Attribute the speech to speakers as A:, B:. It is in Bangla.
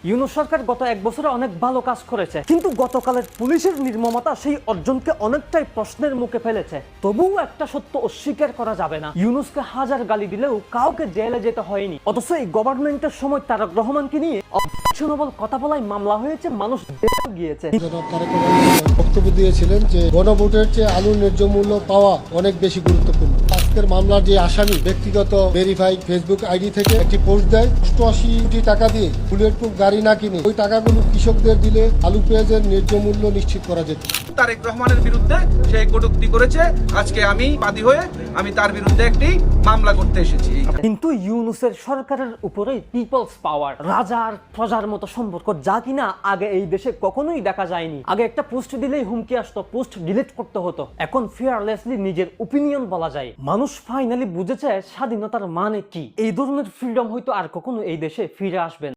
A: ইউনূস সরকার গত এক বছরে অনেক ভালো কাজ করেছে, কিন্তু গতকালের পুলিশের নির্মমতা সেই অর্জনকে অনেকটাই প্রশ্নের মুখে ফেলেছে। তবুও একটা সত্য অস্বীকার করা যাবে না, ইউনূসকে হাজার গালি দিলেও কাউকে জেলে যেতে হয়নি। অথচ এই গভর্নমেন্টের সময় তারেক রহমানকে নিয়ে অবজেকশনেবল কথা বলায় মামলা হয়েছে, মানুষ গিয়েছে।
B: বক্তব্য দিয়েছিলেন যে গণভোটের চেয়ে আলুর ন্যায্য মূল্য পাওয়া অনেক বেশি গুরুত্বপূর্ণ। আজকের মামলার যে আসামি ব্যক্তিগত ভেরিফাইড ফেসবুক আইডি থেকে একটি পোস্ট দেয় 88 কোটি টাকা দিয়ে বুলেট প্রুফ গাড়ি না কিনে ওই টাকাগুলো কৃষকদের দিলে আলু পেঁয়াজের ন্যায্য মূল্য নিশ্চিত করা যেত।
C: তারেক রহমানের বিরুদ্ধে সে কটূক্তি করেছে, আজকে আমি বাদী হয়ে আমি তার বিরুদ্ধে একটি মামলা করতে এসেছি।
A: কিন্তু ইউনূসের সরকারের উপরে পিপলস পাওয়ার, রাজার প্রজার মতো সম্পর্ক, যা কিনা আগে এই দেশে কখনোই দেখা যায়নি। আগে একটা পোস্ট দিলেই হুমকি আসতো, পোস্ট ডিলিট করতে হতো। এখন ফিয়ারলেসলি নিজের ওপিনিয়ন বলা যায়। মানুষ ফাইনালি বুঝেছে স্বাধীনতার মানে কি। এই ধরনের ফ্রিডম হয়তো আর কখনো এই দেশে ফিরে আসবে না।